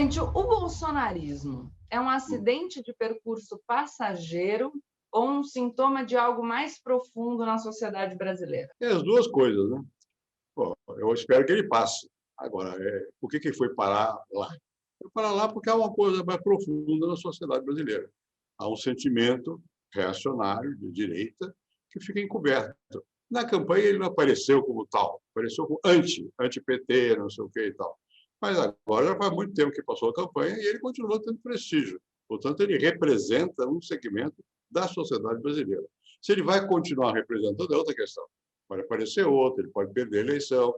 Presidente, o bolsonarismo é um acidente de percurso passageiro ou um sintoma de algo mais profundo na sociedade brasileira? É as duas coisas, né? Bom, eu espero que ele passe. Agora, por que foi parar lá? Foi parar lá porque há uma coisa mais profunda na sociedade brasileira. Há um sentimento reacionário, de direita, que fica encoberto. Na campanha ele não apareceu como tal, apareceu como anti-PT, não sei o que e tal. Mas agora já faz muito tempo que passou a campanha e ele continua tendo prestígio. Portanto, ele representa um segmento da sociedade brasileira. Se ele vai continuar representando, é outra questão. Pode aparecer outro, ele pode perder a eleição,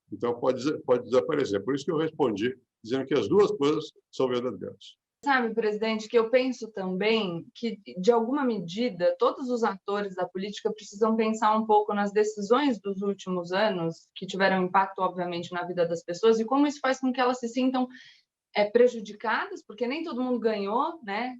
então pode desaparecer. Por isso que eu respondi dizendo que as duas coisas são verdadeiras. Sabe, presidente, que eu penso também que, de alguma medida, todos os atores da política precisam pensar um pouco nas decisões dos últimos anos, que tiveram impacto, obviamente, na vida das pessoas, e como isso faz com que elas se sintam prejudicadas, porque nem todo mundo ganhou, né?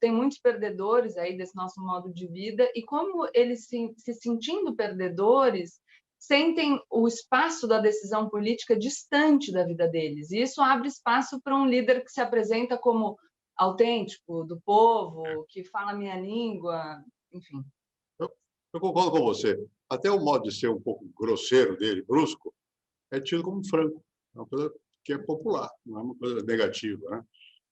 Tem muitos perdedores aí desse nosso modo de vida, e como eles se sentindo perdedores, sentem o espaço da decisão política distante da vida deles. E isso abre espaço para um líder que se apresenta como autêntico, do povo, que fala a minha língua, enfim. Eu concordo com você. Até o modo de ser um pouco grosseiro dele, brusco, é tido como franco. É uma coisa que é popular, não é uma coisa negativa, né?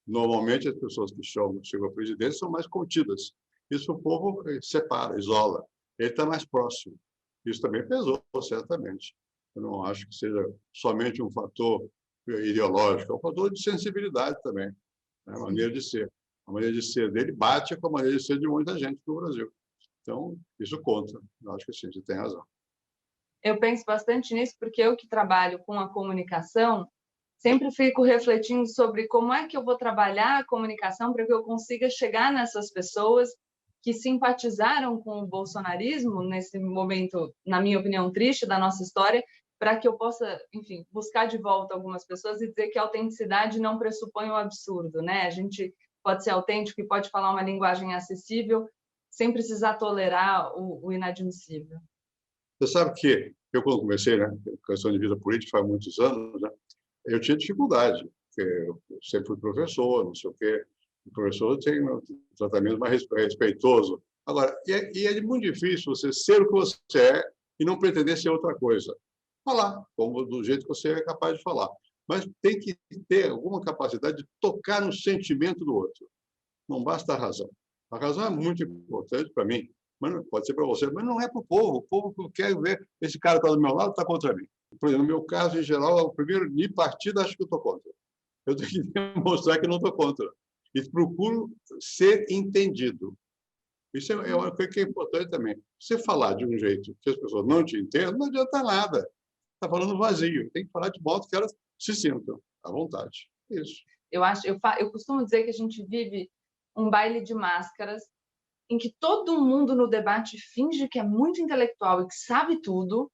Normalmente, as pessoas que chegam à presidência são mais contidas. Isso o povo separa, isola. Ele está mais próximo. Isso também pesou, certamente. Eu não acho que seja somente um fator ideológico, é um fator de sensibilidade também, né? A maneira de ser. A maneira de ser dele bate com a maneira de ser de muita gente no Brasil. Então, isso conta. Eu acho que sim, você tem razão. Eu penso bastante nisso porque eu que trabalho com a comunicação, sempre fico refletindo sobre como é que eu vou trabalhar a comunicação para que eu consiga chegar nessas pessoas que simpatizaram com o bolsonarismo nesse momento, na minha opinião, triste da nossa história, para que eu possa, enfim, buscar de volta algumas pessoas e dizer que a autenticidade não pressupõe o absurdo, né? A gente pode ser autêntico e pode falar uma linguagem acessível sem precisar tolerar o inadmissível. Você sabe que eu, quando comecei, né, questão de vida política, faz muitos anos, né, eu tinha dificuldade, porque eu sempre fui professor, não sei o quê. O professor tem um tratamento mais respeitoso. Agora, é muito difícil você ser o que você é e não pretender ser outra coisa. Falar, como do jeito que você é capaz de falar. Mas tem que ter alguma capacidade de tocar no sentimento do outro. Não basta a razão. A razão é muito importante para mim, mas pode ser para você, mas não é para o povo. O povo que quer ver esse cara está do meu lado, está contra mim. Por exemplo, no meu caso, em geral, o primeiro de partido, acho que eu estou contra. Eu tenho que demonstrar que não estou contra. E procuro ser entendido. Isso é uma coisa que é importante também. Você falar de um jeito que as pessoas não te entendem, não adianta nada. Está falando vazio. Tem que falar de modo que elas se sintam à vontade. Isso. Eu costumo dizer que a gente vive um baile de máscaras em que todo mundo no debate finge que é muito intelectual e que sabe tudo,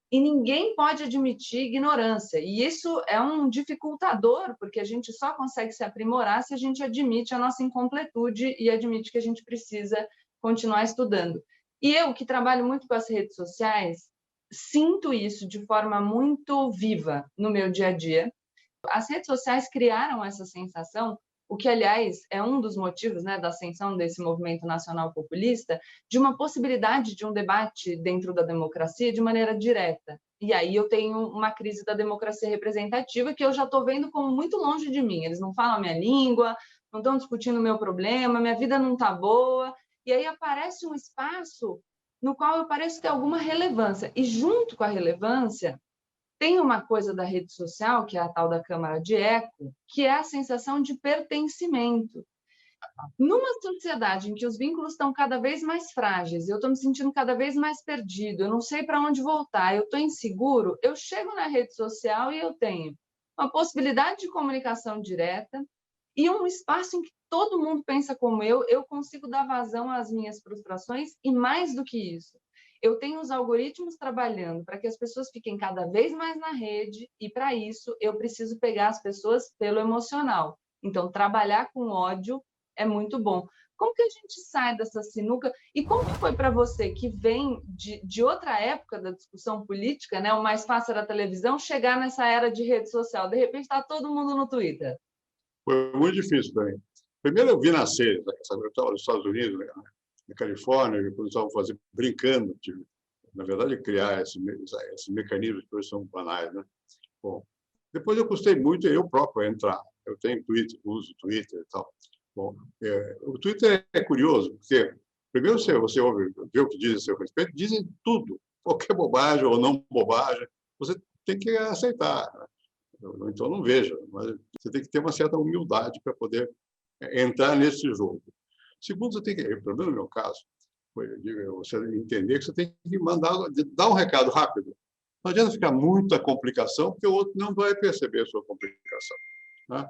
e ninguém pode admitir ignorância. E isso é um dificultador, porque a gente só consegue se aprimorar se a gente admite a nossa incompletude e admite que a gente precisa continuar estudando. E eu, que trabalho muito com as redes sociais, sinto isso de forma muito viva no meu dia a dia. As redes sociais criaram essa sensação, o que, aliás, é um dos motivos, né, da ascensão desse movimento nacional populista, de uma possibilidade de um debate dentro da democracia de maneira direta. E aí eu tenho uma crise da democracia representativa que eu já estou vendo como muito longe de mim. Eles não falam a minha língua, não estão discutindo o meu problema, minha vida não está boa. E aí aparece um espaço no qual eu pareço ter alguma relevância. E junto com a relevância, tem uma coisa da rede social, que é a tal da câmara de eco, que é a sensação de pertencimento. Numa sociedade em que os vínculos estão cada vez mais frágeis, eu estou me sentindo cada vez mais perdido, eu não sei para onde voltar, eu estou inseguro, eu chego na rede social e eu tenho uma possibilidade de comunicação direta e um espaço em que todo mundo pensa como eu consigo dar vazão às minhas frustrações e, mais do que isso, eu tenho os algoritmos trabalhando para que as pessoas fiquem cada vez mais na rede e, para isso, eu preciso pegar as pessoas pelo emocional. Então, trabalhar com ódio é muito bom. Como que a gente sai dessa sinuca? E como que foi para você, que vem de outra época da discussão política, né? O mais fácil era a televisão, chegar nessa era de rede social? De repente, está todo mundo no Twitter. Foi muito difícil para mim. Primeiro eu vi nascer, eu estava nos Estados Unidos, né, na Califórnia, e quando estavam brincando, na verdade, criar esses mecanismos que hoje são banais, né? Bom, depois eu custei muito eu próprio a entrar. Eu tenho Twitter, uso Twitter e tal. Bom, o Twitter é curioso, porque primeiro você ouve, vê o que dizem a seu respeito, dizem tudo, qualquer bobagem ou não bobagem, você tem que aceitar, né? Então não veja, mas você tem que ter uma certa humildade para poder entrar nesse jogo. Segundo, você tem que, pelo menos no meu caso, você entender que você tem que dar um recado rápido. Não adianta ficar muita complicação, porque o outro não vai perceber a sua complicação, né?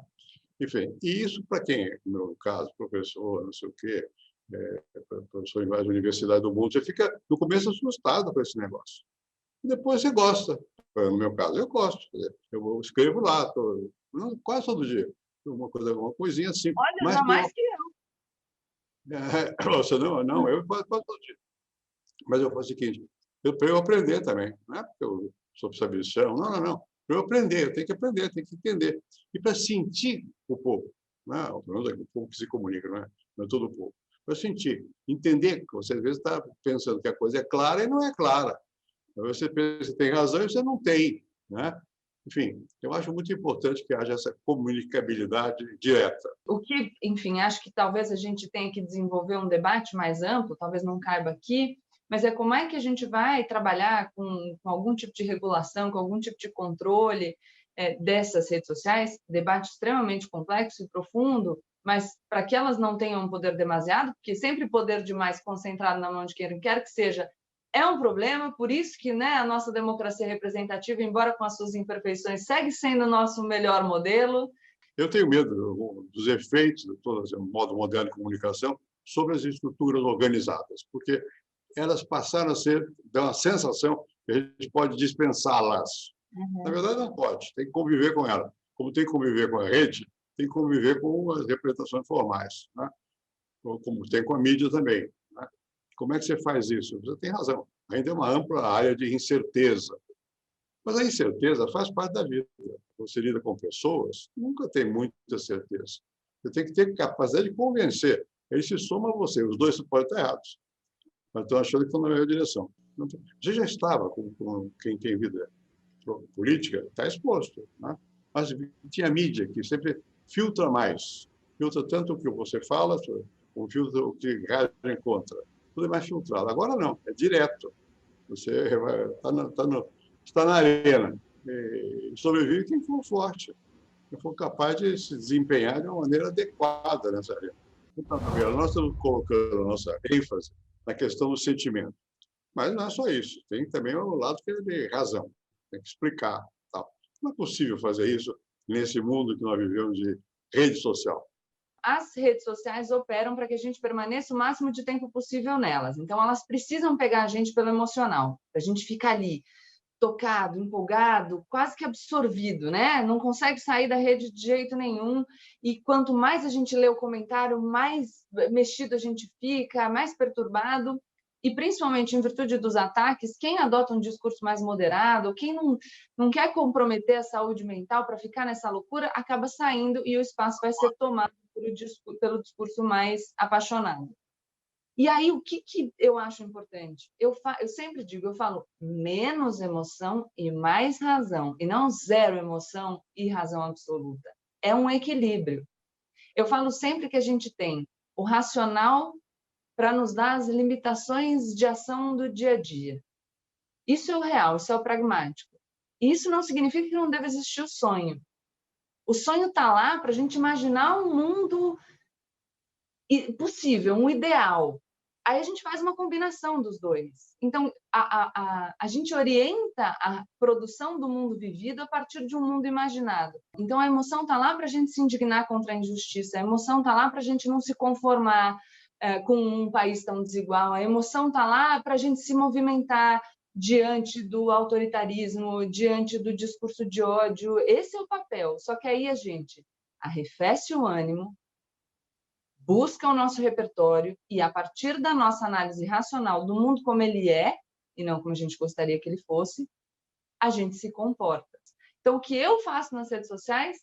Enfim, e isso para quem é, no meu caso, professor, não sei o quê, professor em várias universidades do mundo, você fica, no começo, assustado com esse negócio. E depois você gosta. No meu caso, eu gosto. Eu escrevo lá, quase todo dia. Uma coisinha assim. Olha, Mas já mais que eu. você não, eu quase todo dia. Mas eu faço o seguinte, para eu aprender também, não é porque eu sou sabichão, não. Para eu aprender, eu tenho que aprender, eu tenho que entender. E para sentir o povo, não, o povo que se comunica, não é todo o povo. Para sentir, entender que você às vezes está pensando que a coisa é clara e não é clara. Você pensa que tem razão e você não tem, né? Enfim, eu acho muito importante que haja essa comunicabilidade direta. O que, enfim, acho que talvez a gente tenha que desenvolver um debate mais amplo, talvez não caiba aqui, mas é como é que a gente vai trabalhar com algum tipo de regulação, com algum tipo de controle dessas redes sociais, debate extremamente complexo e profundo, mas para que elas não tenham um poder demasiado, porque sempre poder demais concentrado na mão de quem quer que seja é um problema, por isso que, né, a nossa democracia representativa, embora com as suas imperfeições, segue sendo o nosso melhor modelo. Eu tenho medo dos efeitos de todo esse modo moderno de comunicação sobre as estruturas organizadas, porque elas passaram a dar uma sensação que a gente pode dispensá-las. Na verdade, não pode, tem que conviver com ela. Como tem que conviver com a rede, tem que conviver com as representações formais, né? Como tem com a mídia também, né? Como é que você faz isso? Você tem razão, ainda é uma ampla área de incerteza. Mas a incerteza faz parte da vida. Você lida com pessoas, nunca tem muita certeza. Você tem que ter capacidade de convencer. Ele se soma a você, os dois podem estar errados, mas estão achando que estão na mesma direção. Você já estava com quem tem vida política, está exposto, né? Mas tinha mídia que sempre filtra mais. Filtra tanto o que você fala, como filtra o que reage contra. Tudo é mais filtrado. Agora não, é direto. Você está na arena. E sobrevive quem for forte, quem for capaz de se desempenhar de uma maneira adequada nessa arena. Então, nós estamos colocando a nossa ênfase na questão do sentimento. Mas não é só isso. Tem também o lado que é de razão. Tem que explicar. Tal. Não é possível fazer isso nesse mundo que nós vivemos de rede social. As redes sociais operam para que a gente permaneça o máximo de tempo possível nelas. Então, elas precisam pegar a gente pelo emocional, para a gente ficar ali, tocado, empolgado, quase que absorvido, né? Não consegue sair da rede de jeito nenhum. E quanto mais a gente lê o comentário, mais mexido a gente fica, mais perturbado. E, principalmente, em virtude dos ataques, quem adota um discurso mais moderado, quem não quer comprometer a saúde mental para ficar nessa loucura, acaba saindo e o espaço vai ser tomado pelo discurso mais apaixonado. E aí, o que eu acho importante? Eu sempre digo, eu falo menos emoção e mais razão, e não zero emoção e razão absoluta. É um equilíbrio. Eu falo sempre que a gente tem o racional para nos dar as limitações de ação do dia a dia. Isso é o real, isso é o pragmático. Isso não significa que não deve existir o sonho. O sonho está lá para a gente imaginar um mundo possível, um ideal. Aí a gente faz uma combinação dos dois. Então, a gente orienta a produção do mundo vivido a partir de um mundo imaginado. Então, a emoção está lá para a gente se indignar contra a injustiça, a emoção está lá para a gente não se conformar com um país tão desigual, a emoção está lá para a gente se movimentar diante do autoritarismo, diante do discurso de ódio. Esse é o papel. Só que aí a gente arrefece o ânimo, busca o nosso repertório e, a partir da nossa análise racional do mundo como ele é, e não como a gente gostaria que ele fosse, a gente se comporta. Então, o que eu faço nas redes sociais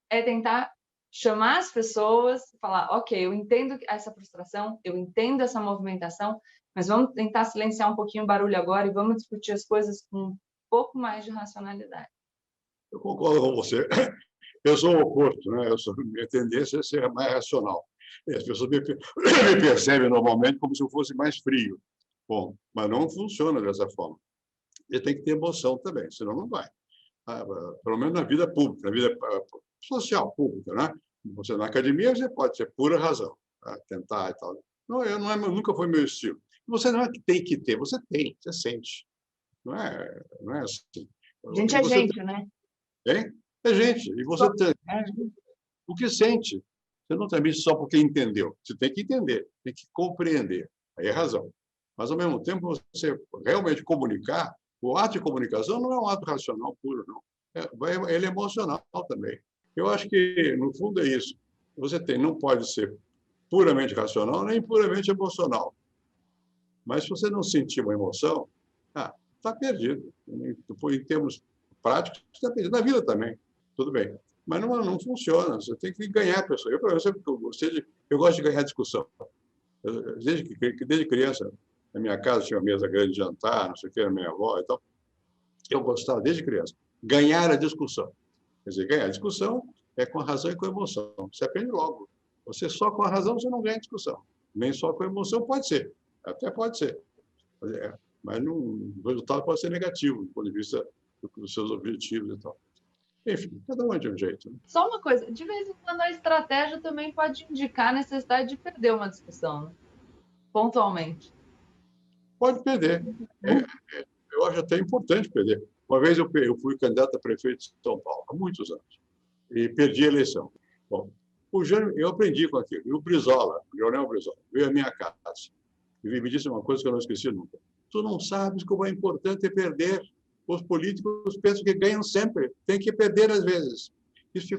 é tentar chamar as pessoas, falar, ok, eu entendo essa frustração, eu entendo essa movimentação, mas vamos tentar silenciar um pouquinho o barulho agora e vamos discutir as coisas com um pouco mais de racionalidade. Eu concordo com você. Eu sou o oposto, né? Minha tendência é ser mais racional. E as pessoas me percebem normalmente como se eu fosse mais frio. Bom, mas não funciona dessa forma. E tem que ter emoção também, senão não vai. Pelo menos na vida pública, na vida social pública, né? Você na academia você pode ter pura razão, tá? Tentar e tal. Não é, nunca foi meu estilo. Você não é que tem que ter, você tem, você sente. Não é assim. A gente E é você gente, né? tem, é gente, e você tem É. o que sente. Você não transmite só porque entendeu. Você tem que entender, tem que compreender. Aí é razão. Mas, ao mesmo tempo, você realmente comunicar, o ato de comunicação não é um ato racional puro, não. Ele é emocional também. Eu acho que, no fundo, é isso. Você não pode ser puramente racional, nem puramente emocional. Mas, se você não sentir uma emoção, está perdido. Em termos práticos, está perdido. Na vida também, tudo bem. Mas não funciona. Você tem que ganhar a pessoa. Eu gosto de ganhar discussão. Desde criança, na minha casa tinha uma mesa grande de jantar, não sei o que, a minha avó e tal. Eu gostava, desde criança, ganhar a discussão. Quer dizer, ganhar a discussão é com a razão e com a emoção. Você aprende logo. Você só com a razão você não ganha a discussão. Nem só com a emoção pode ser. Até pode ser. Mas o resultado pode ser negativo, do ponto de vista dos seus objetivos e tal. Enfim, cada um é de um jeito. Né? Só uma coisa, de vez em quando a estratégia também pode indicar a necessidade de perder uma discussão, né? Pontualmente. Pode perder. Eu acho até importante perder. Uma vez eu fui candidato a prefeito de São Paulo, há muitos anos, e perdi a eleição. Bom, o Jânio, eu aprendi com aquilo. E o Brizola, o Leonel Brizola, veio à minha casa e me disse uma coisa que eu não esqueci nunca. Tu não sabes como é importante perder. Os políticos pensam que ganham sempre. Tem que perder às vezes. Isso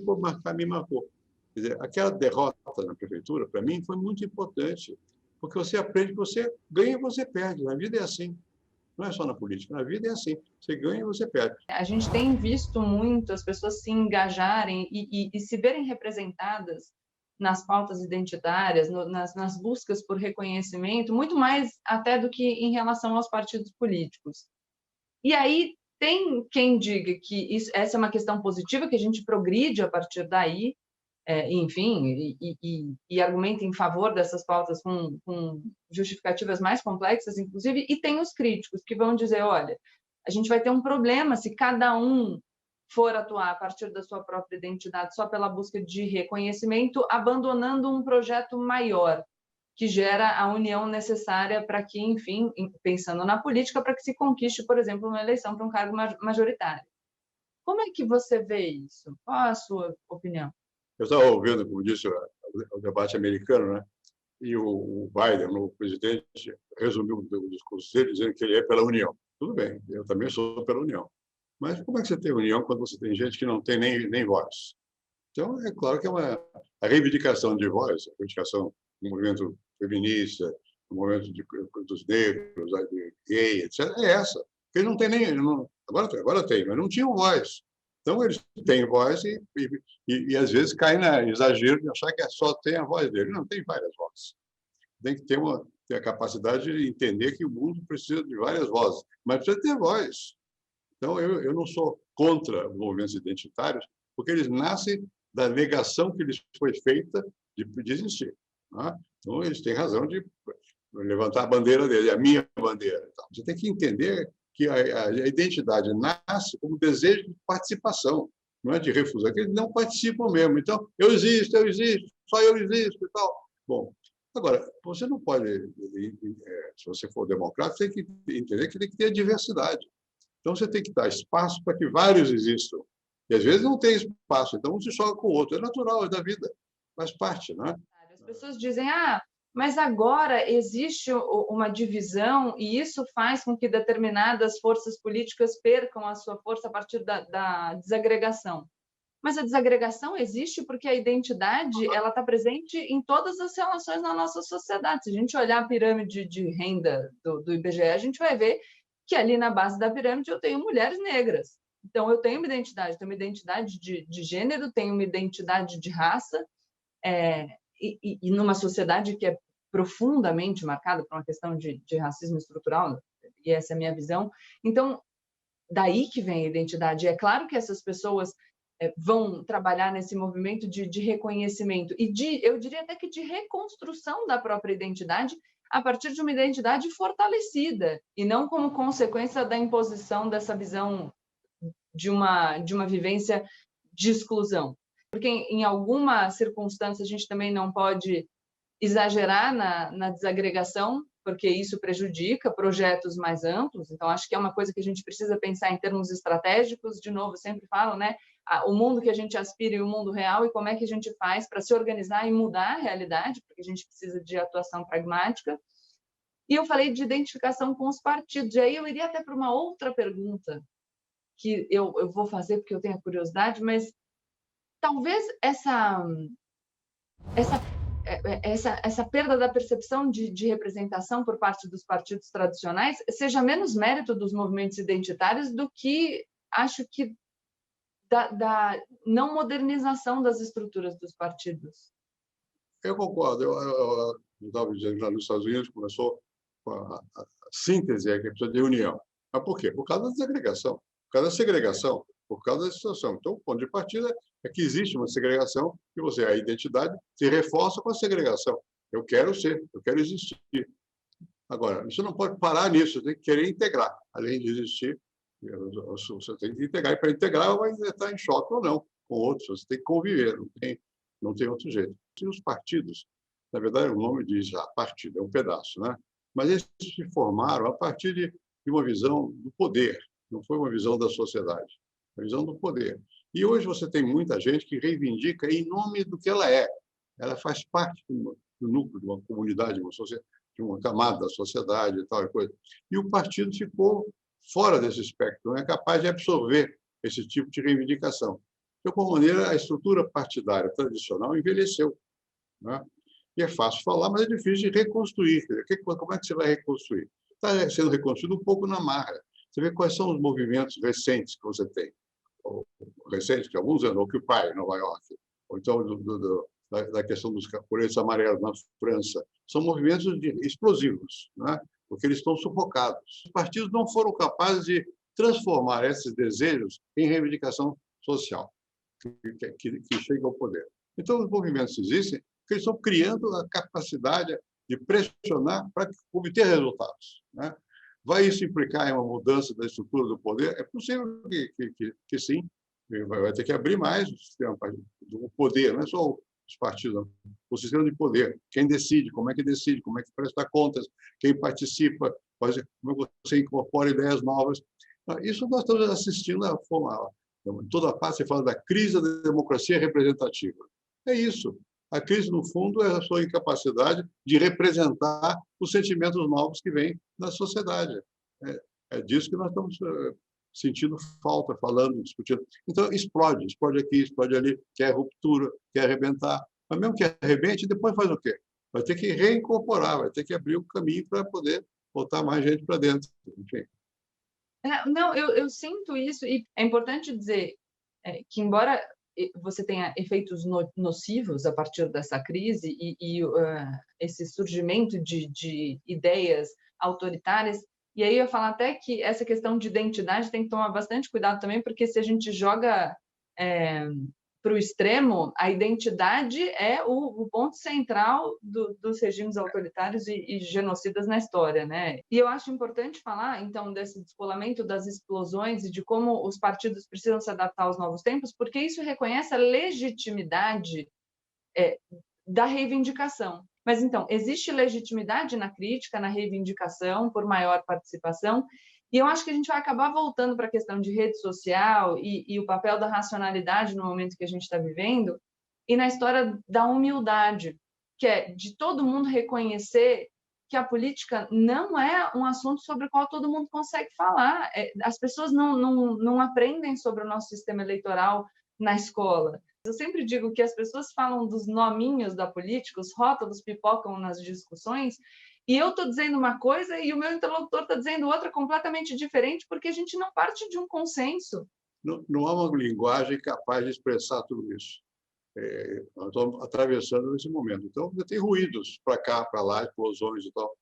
me marcou. Quer dizer, aquela derrota na prefeitura, para mim, foi muito importante, porque você aprende que você ganha e você perde. Na vida é assim. Não é só na política, na vida é assim. Você ganha e você perde. A gente tem visto muito as pessoas se engajarem e se verem representadas nas pautas identitárias, nas buscas por reconhecimento, muito mais até do que em relação aos partidos políticos. E aí tem quem diga que essa é uma questão positiva, que a gente progride a partir daí, enfim, e argumenta em favor dessas pautas com justificativas mais complexas, inclusive, e tem os críticos que vão dizer, olha, a gente vai ter um problema se cada um for atuar a partir da sua própria identidade só pela busca de reconhecimento, abandonando um projeto maior, que gera a união necessária para que, enfim, pensando na política, para que se conquiste, por exemplo, uma eleição para um cargo majoritário. Como é que você vê isso? Qual a sua opinião? Eu estava ouvindo, como disse, o debate americano, né? E o Biden, o presidente, resumiu o discurso dele dizendo que ele é pela união. Tudo bem, eu também sou pela união. Mas como é que você tem união quando você tem gente que não tem nem voz? Então, é claro que a reivindicação de voz, a reivindicação do movimento feminista, do movimento dos negros, de gay, etc., é essa. Porque ele não tem nem... Agora tem, mas não tinham voz. Então, eles têm voz e às vezes caem no exagero de achar que só tem a voz dele. Não, tem várias vozes. Tem que ter a capacidade de entender que o mundo precisa de várias vozes, mas precisa ter voz. Então, eu não sou contra os movimentos identitários, porque eles nascem da negação que lhes foi feita de existir. Né? Então, eles têm razão de levantar a bandeira dele, a minha bandeira. Então, você tem que entender que a identidade nasce como desejo de participação, não é de refusão, que eles não participam mesmo. Então, eu existo, só eu existo e tal. Bom, agora, você não pode, se você for democrata, você tem que entender que tem que ter diversidade. Então, você tem que dar espaço para que vários existam. E, às vezes, não tem espaço, então um se choca com o outro. É natural, é da vida, faz parte, né? As pessoas dizem, mas agora existe uma divisão e isso faz com que determinadas forças políticas percam a sua força a partir da desagregação. Mas a desagregação existe porque a identidade ela está presente em todas as relações na nossa sociedade. Se a gente olhar a pirâmide de renda do IBGE, a gente vai ver que ali na base da pirâmide eu tenho mulheres negras. Então, eu tenho uma identidade de gênero, tenho uma identidade de raça, e numa sociedade que é profundamente marcada por uma questão de racismo estrutural, e essa é a minha visão. Então, daí que vem a identidade. É claro que essas pessoas vão trabalhar nesse movimento de reconhecimento e eu diria até que de reconstrução da própria identidade a partir de uma identidade fortalecida e não como consequência da imposição dessa visão de uma vivência de exclusão. Porque em alguma circunstância a gente também não pode exagerar na desagregação, porque isso prejudica projetos mais amplos. Então, acho que é uma coisa que a gente precisa pensar em termos estratégicos. De novo, sempre falo, né? O mundo que a gente aspira e o mundo real, e como é que a gente faz para se organizar e mudar a realidade, porque a gente precisa de atuação pragmática. E eu falei de identificação com os partidos. E aí eu iria até para uma outra pergunta, que eu vou fazer porque eu tenho a curiosidade, mas talvez essa perda da percepção de representação por parte dos partidos tradicionais seja menos mérito dos movimentos identitários do que, acho que, da não modernização das estruturas dos partidos. Eu concordo. Eu estava dizendo que lá nos Estados Unidos começou com a síntese, que precisa de união. Mas por quê? Por causa da desagregação, por causa da segregação, por causa da situação. Então, o ponto de partida é que existe uma segregação e a identidade se reforça com a segregação. Eu quero ser, eu quero existir. Agora, você não pode parar nisso, você tem que querer integrar. Além de existir, você tem que integrar. E para integrar, vai estar em choque ou não com outros. Você tem que conviver, não tem outro jeito. E os partidos, na verdade, o nome diz já, partido, é um pedaço, né? Mas eles se formaram a partir de uma visão do poder, não foi uma visão da sociedade, uma visão do poder. E hoje você tem muita gente que reivindica em nome do que ela é. Ela faz parte do núcleo de uma comunidade, de uma camada da sociedade e tal e coisa. E o partido ficou fora desse espectro, não é capaz de absorver esse tipo de reivindicação. De alguma maneira, a estrutura partidária tradicional envelheceu, né? E é fácil falar, mas é difícil de reconstruir. Como é que você vai reconstruir? Está sendo reconstruído um pouco na marra. Você vê quais são os movimentos recentes que você tem. Recentes, de alguns anos, Occupy, Nova York, ou então da questão dos capoeiros amarelos na França. São movimentos explosivos, né? Porque eles estão sufocados. Os partidos não foram capazes de transformar esses desejos em reivindicação social que chega ao poder. Então, os movimentos existem porque eles estão criando a capacidade de pressionar para obter resultados, né? Vai isso implicar em uma mudança da estrutura do poder? É possível que sim. Vai ter que abrir mais o sistema do poder, não é só os partidos, não. O sistema de poder. Quem decide, como é que presta contas, quem participa, como é que você incorpora ideias novas. Isso nós estamos assistindo a forma. Em toda parte se fala da crise da democracia representativa. É isso. A crise, no fundo, é a sua incapacidade de representar os sentimentos novos que vêm na sociedade. É disso que nós estamos sentindo falta, falando, discutindo. Então, explode aqui, explode ali, quer ruptura, quer arrebentar. Mas mesmo que arrebente, depois faz o quê? Vai ter que reincorporar, vai ter que abrir o caminho para poder botar mais gente para dentro. Enfim. Não, eu sinto isso, e é importante dizer que, embora você tenha efeitos nocivos a partir dessa crise e esse surgimento de ideias autoritárias, e aí eu ia falar até que essa questão de identidade tem que tomar bastante cuidado também, porque se a gente joga para o extremo, a identidade é o ponto central dos regimes autoritários e genocidas na história, né? E eu acho importante falar, então, desse descolamento das explosões e de como os partidos precisam se adaptar aos novos tempos, porque isso reconhece a legitimidade da reivindicação. Mas, então, existe legitimidade na crítica, na reivindicação por maior participação, e eu acho que a gente vai acabar voltando para a questão de rede social e o papel da racionalidade no momento que a gente está vivendo, e na história da humildade, que é de todo mundo reconhecer que a política não é um assunto sobre o qual todo mundo consegue falar. As pessoas não aprendem sobre o nosso sistema eleitoral na escola. Eu sempre digo que as pessoas falam dos nominhos da política, os rótulos pipocam nas discussões, e eu estou dizendo uma coisa e o meu interlocutor está dizendo outra completamente diferente, porque a gente não parte de um consenso. não há uma linguagem capaz de expressar tudo isso. Nós estamos atravessando esse momento. Então, você tem ruídos para cá, para lá, explosões e tal.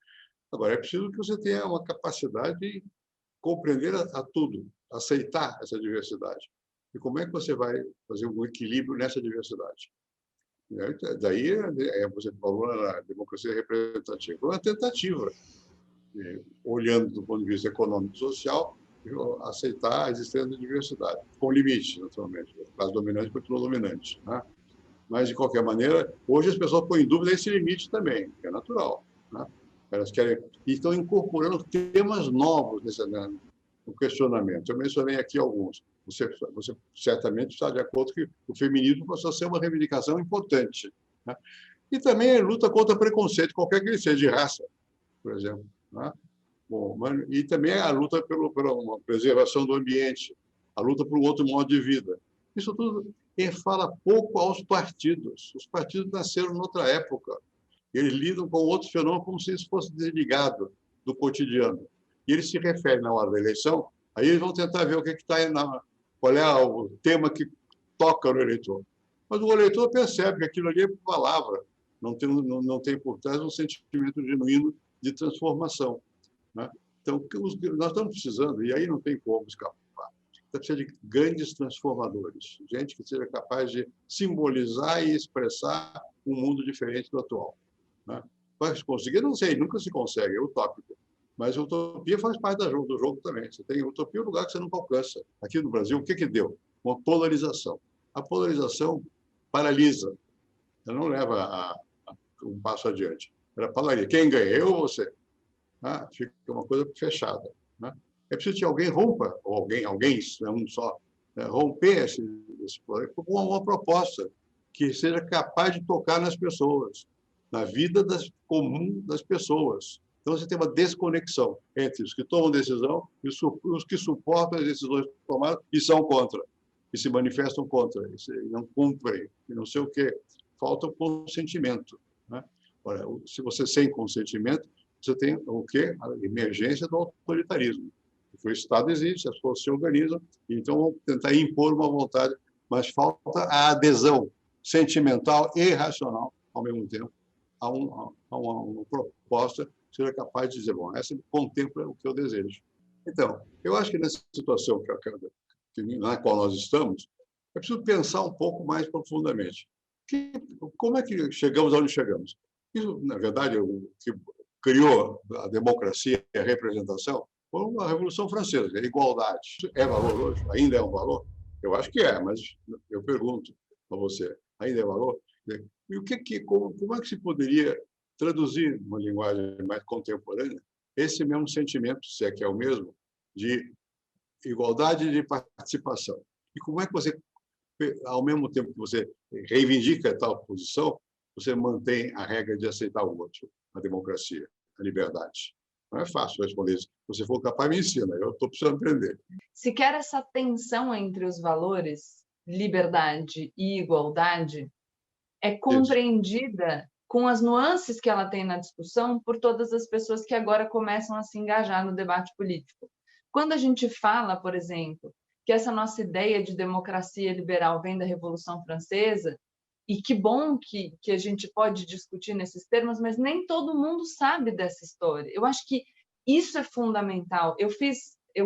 Agora, é preciso que você tenha uma capacidade de compreender a tudo, aceitar essa diversidade. E como é que você vai fazer um equilíbrio nessa diversidade? Daí, você falou na democracia representativa, uma tentativa, olhando do ponto de vista econômico e social, aceitar a existência da diversidade, com limites, naturalmente. A classe dominante continua dominante, né? Mas, de qualquer maneira, hoje as pessoas põem em dúvida esse limite também, que é natural, né? Elas querem, e estão incorporando temas novos no questionamento. Eu mencionei aqui alguns. Você certamente está de acordo que o feminismo passou a ser uma reivindicação importante, né? E também a luta contra preconceito, qualquer que ele seja, de raça, por exemplo, né? Bom, e também a luta pela uma preservação do ambiente, a luta por um outro modo de vida. Isso tudo fala pouco aos partidos. Os partidos nasceram noutra época. Eles lidam com outros fenômenos como se isso fosse desligado do cotidiano. E eles se referem na hora da eleição, aí eles vão tentar ver o que está aí, qual é o tema que toca no eleitor. Mas o eleitor percebe que aquilo ali é palavra, não tem por trás um sentimento genuíno de transformação, né? Então, nós estamos precisando, e aí não tem como escapar, precisa de grandes transformadores, gente que seja capaz de simbolizar e expressar um mundo diferente do atual, né? Vai conseguir? Não sei, nunca se consegue, é utópico. Mas a utopia faz parte do jogo também. Você tem utopia, é um lugar que você nunca alcança. Aqui no Brasil, o que deu? Uma polarização. A polarização paralisa, ela não leva a um passo adiante. Ela paralisa. Quem ganha, eu ou você? Ah, fica uma coisa fechada, né? É preciso que alguém rompa, ou alguém, não é um só, né, romper esse com uma proposta que seja capaz de tocar nas pessoas, na vida comum das pessoas. Então, você tem uma desconexão entre os que tomam decisão e os que suportam as decisões tomadas e são contra, e se manifestam contra, e não cumprem, e não sei o quê. Falta o consentimento, né? Olha, se você sem consentimento, você tem o quê? A emergência do autoritarismo. Porque o Estado existe, as forças se organizam, então vão tentar impor uma vontade, mas falta a adesão sentimental e racional, ao mesmo tempo, a uma proposta que seja capaz de dizer, bom, essa contempla o que eu desejo. Então, eu acho que nessa situação na qual nós estamos, é preciso pensar um pouco mais profundamente. Como é que chegamos onde chegamos? Isso, na verdade, o que criou a democracia e a representação foi a Revolução Francesa, a igualdade. É valor hoje? Ainda é um valor? Eu acho que é, mas eu pergunto a você, ainda é valor? E como é que se poderia traduzir numa linguagem mais contemporânea esse mesmo sentimento, se é que é o mesmo, de igualdade e de participação? E como é que você, ao mesmo tempo que você reivindica tal posição, você mantém a regra de aceitar o outro, a democracia, a liberdade? Não é fácil responder isso. Se você for capaz, me ensina. Eu estou precisando aprender. Se quer essa tensão entre os valores, liberdade e igualdade, é compreendida com as nuances que ela tem na discussão por todas as pessoas que agora começam a se engajar no debate político. Quando a gente fala, por exemplo, que essa nossa ideia de democracia liberal vem da Revolução Francesa, e que bom que a gente pode discutir nesses termos, mas nem todo mundo sabe dessa história. Eu acho que isso é fundamental.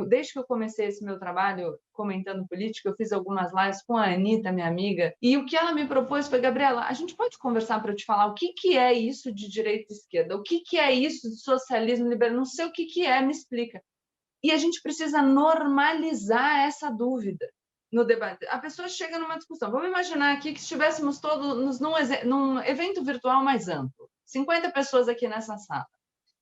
Desde que eu comecei esse meu trabalho comentando política, eu fiz algumas lives com a Anitta, minha amiga, e o que ela me propôs foi, Gabriela, a gente pode conversar para eu te falar o que é isso de direita e esquerda, o que é isso de socialismo liberal, não sei o que é, me explica. E a gente precisa normalizar essa dúvida no debate. A pessoa chega numa discussão. Vamos imaginar aqui que estivéssemos todos num evento virtual mais amplo, 50 pessoas aqui nessa sala.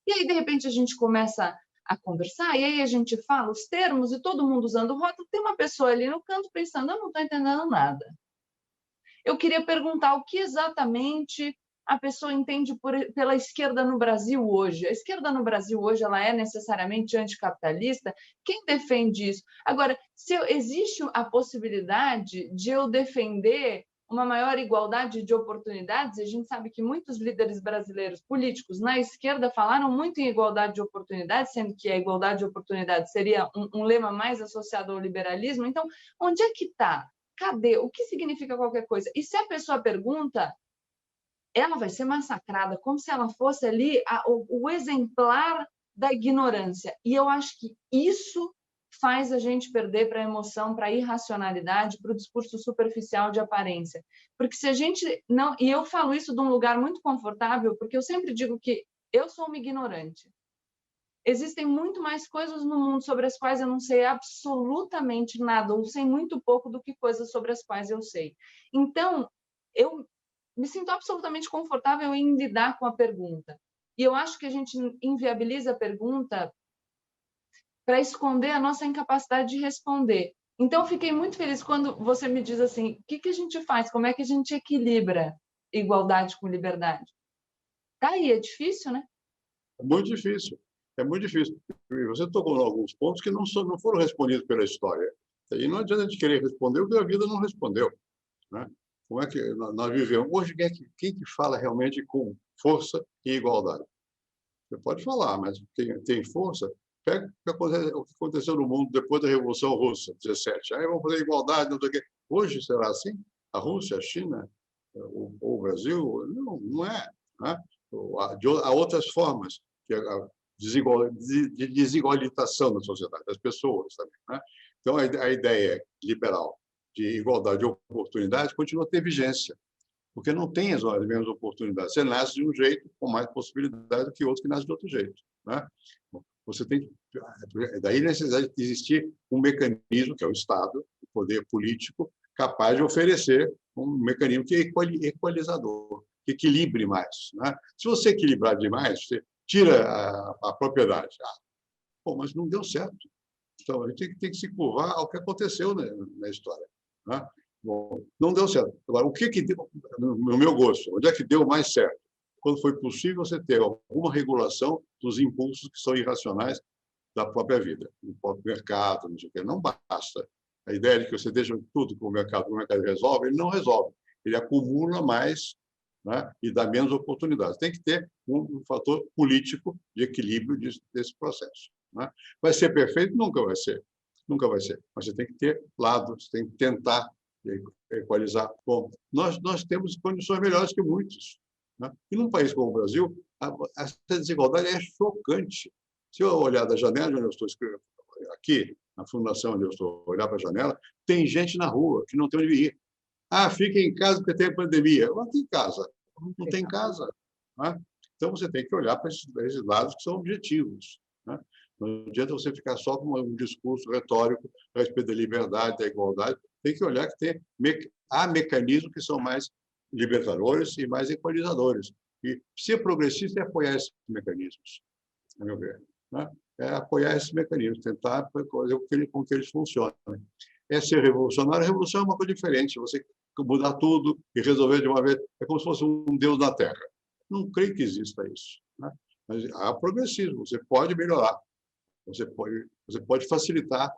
E aí, de repente, a gente começa a conversar, e aí a gente fala os termos, e todo mundo usando o rótulo, tem uma pessoa ali no canto pensando, eu não estou entendendo nada. Eu queria perguntar o que exatamente a pessoa entende pela esquerda no Brasil hoje. A esquerda no Brasil hoje ela é necessariamente anticapitalista? Quem defende isso? Agora, se existe a possibilidade de eu defender uma maior igualdade de oportunidades, e a gente sabe que muitos líderes brasileiros políticos na esquerda falaram muito em igualdade de oportunidades, sendo que a igualdade de oportunidades seria um lema mais associado ao liberalismo. Então, onde é que está? Cadê? O que significa qualquer coisa? E se a pessoa pergunta, ela vai ser massacrada, como se ela fosse ali o exemplar da ignorância. E eu acho que isso faz a gente perder para a emoção, para a irracionalidade, para o discurso superficial de aparência. Porque se a gente não... E eu falo isso de um lugar muito confortável, porque eu sempre digo que eu sou uma ignorante. Existem muito mais coisas no mundo sobre as quais eu não sei absolutamente nada, ou sei muito pouco do que coisas sobre as quais eu sei. Então, eu me sinto absolutamente confortável em lidar com a pergunta. E eu acho que a gente inviabiliza a pergunta para esconder a nossa incapacidade de responder. Então, fiquei muito feliz quando você me diz assim, o que a gente faz? Como é que a gente equilibra igualdade com liberdade? Tá aí, é difícil, né? É muito difícil. É muito difícil. E você tocou em alguns pontos que não foram respondidos pela história. E não adianta a gente querer responder o que a vida não respondeu, né? Como é que nós vivemos? Hoje, quem que fala realmente com força e igualdade? Você pode falar, mas tem força? Pega o que aconteceu no mundo depois da Revolução Russa, 17. Aí vamos fazer igualdade, não sei o quê. Hoje será assim? A Rússia, a China, ou o Brasil? Não é. Né? Há outras formas de desigualitação da sociedade, das pessoas também. Né? Então, a ideia liberal de igualdade de oportunidades continua a ter vigência, porque não tem as mesmas oportunidades. Você nasce de um jeito com mais possibilidade do que outro que nasce de outro jeito. Né? Você tem daí a necessidade de existir um mecanismo, que é o Estado, o poder político, capaz de oferecer um mecanismo que é equalizador, que equilibre mais. Né? Se você equilibrar demais, você tira a propriedade. Pô, mas não deu certo. Então, a gente tem que se curvar ao que aconteceu na história. Né? Bom, não deu certo. Agora, o que deu, no meu gosto, onde é que deu mais certo? Quando foi possível você ter alguma regulação dos impulsos que são irracionais da própria vida, do próprio mercado, não sei o quê. Não basta. A ideia de que você deixa tudo que o mercado resolve, ele não resolve. Ele acumula mais, né, e dá menos oportunidades. Tem que ter um fator político de equilíbrio desse processo. Né? Vai ser perfeito? Nunca vai ser. Nunca vai ser. Mas você tem que ter lados, tem que tentar equalizar. Bom, nós temos condições melhores que muitos. Né? E num país como o Brasil, essa desigualdade é chocante. Se eu olhar da janela onde eu estou escrevendo, aqui, na fundação onde eu estou, olhar para a janela, tem gente na rua que não tem onde ir. Fica em casa porque tem pandemia. Mas tem casa. Não tem casa. Né? Então, você tem que olhar para esses lados que são objetivos. Né? Não adianta você ficar só com um discurso retórico a respeito da liberdade, da igualdade. Tem que olhar que há mecanismos que são mais libertadores e mais equalizadores. E ser progressista é apoiar esses mecanismos, a meu ver. Né? É apoiar esses mecanismos, tentar fazer com que eles funcionem. É ser revolucionário. A revolução é uma coisa diferente. Você mudar tudo e resolver de uma vez. É como se fosse um Deus na Terra. Não creio que exista isso. Né? Mas há progressismo. Você pode melhorar. Você pode facilitar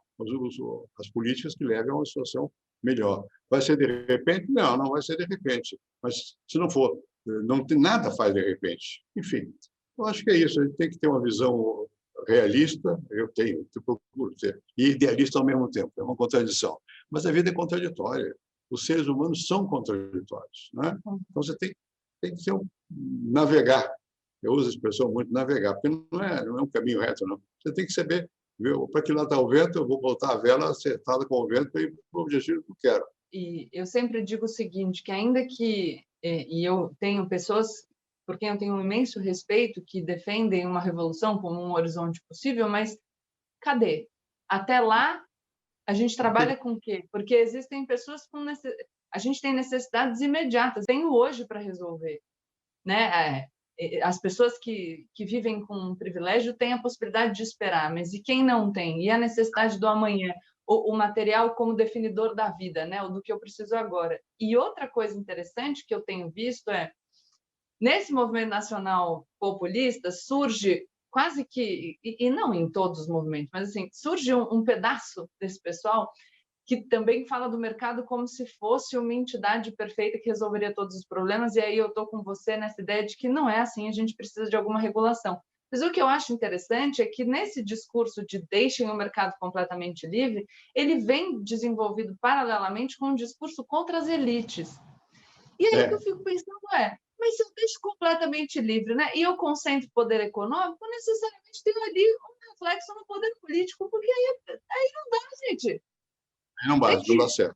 as políticas que levem a uma situação melhor. Vai ser de repente? Não, não vai ser de repente. Mas, se não for, não tem nada faz de repente. Enfim, eu acho que é isso. A gente tem que ter uma visão realista, eu procuro ter, e idealista ao mesmo tempo. É uma contradição. Mas a vida é contraditória. Os seres humanos são contraditórios. Né? Então, você tem que navegar. Eu uso a expressão muito navegar, porque não é um caminho reto, não. Você tem que saber, para que lado está o vento, eu vou botar a vela acertada com o vento para ir para o objetivo que eu quero. E eu sempre digo o seguinte, que ainda que... E eu tenho pessoas por quem eu tenho um imenso respeito, que defendem uma revolução como um horizonte possível, mas cadê? Até lá, a gente trabalha com o quê? Porque existem pessoas com... A gente tem necessidades imediatas. Tenho hoje para resolver. Né? As pessoas que vivem com um privilégio têm a possibilidade de esperar, mas e quem não tem? E a necessidade do amanhã? O material como definidor da vida, né? Ou do que eu preciso agora. E outra coisa interessante que eu tenho visto é, nesse movimento nacional populista, surge quase que, e não em todos os movimentos, mas assim, surge um pedaço desse pessoal que também fala do mercado como se fosse uma entidade perfeita que resolveria todos os problemas, e aí eu estou com você nessa ideia de que não é assim, a gente precisa de alguma regulação. Mas o que eu acho interessante é que nesse discurso de deixem o mercado completamente livre, ele vem desenvolvido paralelamente com um discurso contra as elites. E aí o que eu fico pensando mas se eu deixo completamente livre, né, e eu concentro poder econômico, necessariamente tem ali um reflexo no poder político, porque aí não dá, gente. Não dá certo.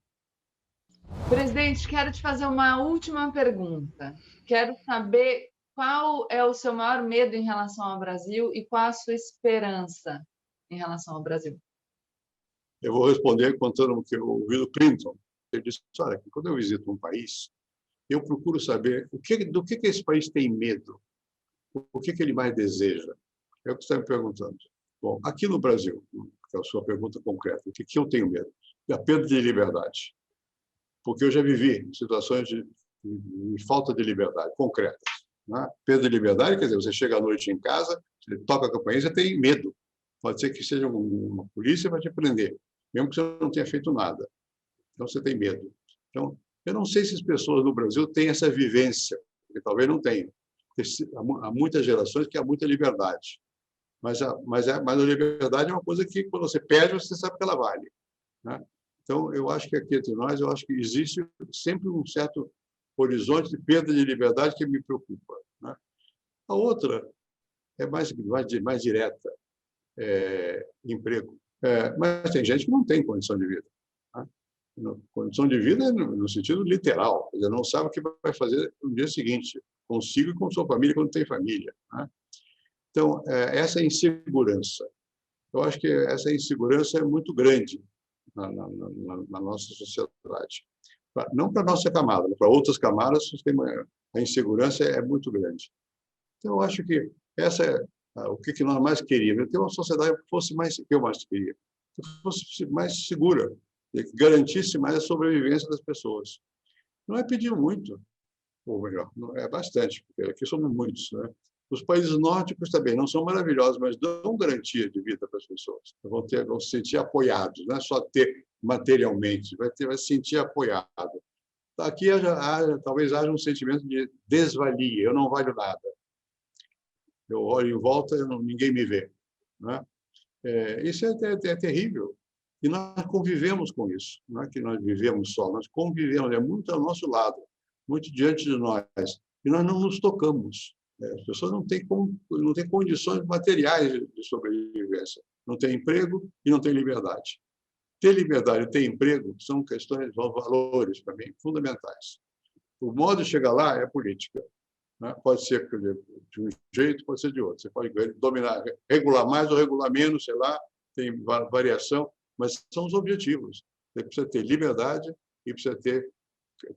Presidente, quero te fazer uma última pergunta. Quero saber qual é o seu maior medo em relação ao Brasil e qual a sua esperança em relação ao Brasil. Eu vou responder contando o que eu ouvi do Clinton. Ele disse, olha, quando eu visito um país, eu procuro saber do que esse país tem medo, o que ele mais deseja. É o que você está me perguntando. Bom, aqui no Brasil, que é a sua pergunta concreta, o que eu tenho medo? Da perda de liberdade. Porque eu já vivi situações de falta de liberdade concretas. Né? Perda de liberdade, quer dizer, você chega à noite em casa, você toca a campainha, você tem medo. Pode ser que seja uma polícia vai te prender, mesmo que você não tenha feito nada. Então, você tem medo. Então, eu não sei se as pessoas no Brasil têm essa vivência, porque talvez não tenham. Há muitas gerações que há muita liberdade. Mas a liberdade é uma coisa que, quando você perde, você sabe que ela vale. Né? Então, eu acho que aqui entre nós, eu acho que existe sempre um certo horizonte de perda de liberdade que me preocupa. Né? A outra é mais direta, emprego. Mas tem gente que não tem condição de vida. Né? Condição de vida no sentido literal, quer dizer, não sabe o que vai fazer no dia seguinte, consigo e com sua família quando tem família. Né? Então, essa insegurança, eu acho que essa insegurança é muito grande na nossa sociedade. Não para a nossa camada, para outras camadas, a insegurança é muito grande. Então, eu acho que essa é o que nós mais queríamos, ter uma sociedade que fosse mais, que eu mais queria, que fosse mais segura, que garantisse mais a sobrevivência das pessoas. Não é pedir muito, ou melhor, é bastante, porque aqui somos muitos, né? Os países nórdicos também não são maravilhosos, mas dão garantia de vida para as pessoas. Vão se sentir apoiados, não é só ter materialmente, vai se sentir apoiado. Aqui talvez haja um sentimento de desvalia, eu não valho nada. Eu olho em volta, ninguém me vê. Né? Isso é terrível. E nós convivemos com isso. Não é que nós vivemos só, nós convivemos, é muito ao nosso lado, muito diante de nós. E nós não nos tocamos. As pessoas não têm condições materiais de sobrevivência. Não tem emprego e não tem liberdade. Ter liberdade e ter emprego são questões, valores, para mim, fundamentais. O modo de chegar lá é política. Né? Pode ser de um jeito, pode ser de outro. Você pode dominar, regular mais ou regular menos, sei lá, tem variação, mas são os objetivos. Você precisa ter liberdade e precisa ter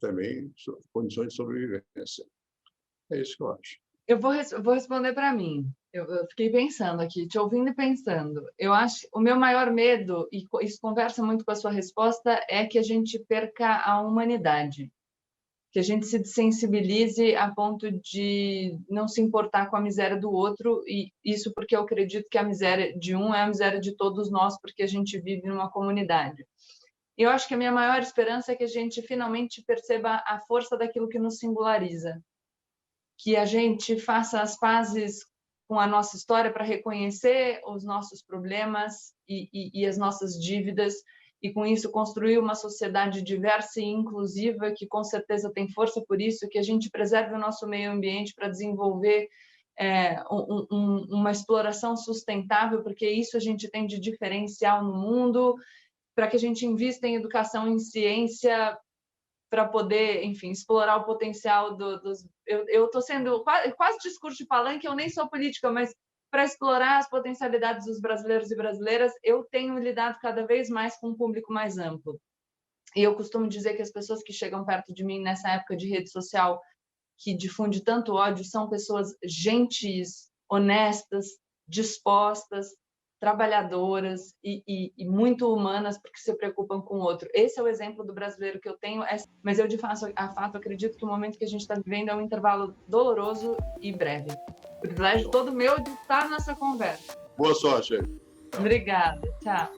também condições de sobrevivência. É isso que eu acho. Eu vou responder para mim. Eu fiquei pensando aqui, te ouvindo e pensando. Eu acho o meu maior medo, e isso conversa muito com a sua resposta, é que a gente perca a humanidade, que a gente se desensibilize a ponto de não se importar com a miséria do outro, e isso porque eu acredito que a miséria de um é a miséria de todos nós, porque a gente vive numa comunidade. Eu acho que a minha maior esperança é que a gente finalmente perceba a força daquilo que nos singulariza, que a gente faça as pazes com a nossa história para reconhecer os nossos problemas e as nossas dívidas, e com isso construir uma sociedade diversa e inclusiva, que com certeza tem força por isso, que a gente preserve o nosso meio ambiente para desenvolver uma exploração sustentável, porque isso a gente tem de diferencial no mundo, para que a gente invista em educação, em ciência, para poder, enfim, explorar o potencial dos... Eu estou sendo quase discurso de palanque, eu nem sou política, mas para explorar as potencialidades dos brasileiros e brasileiras, eu tenho lidado cada vez mais com um público mais amplo. E eu costumo dizer que as pessoas que chegam perto de mim nessa época de rede social, que difunde tanto ódio, são pessoas gentis, honestas, dispostas, trabalhadoras e muito humanas, porque se preocupam com o outro. Esse é o exemplo do brasileiro que eu tenho, mas eu de fato acredito que o momento que a gente está vivendo é um intervalo doloroso e breve. O privilégio todo meu de estar nessa conversa. Boa sorte aí. Obrigada, tchau.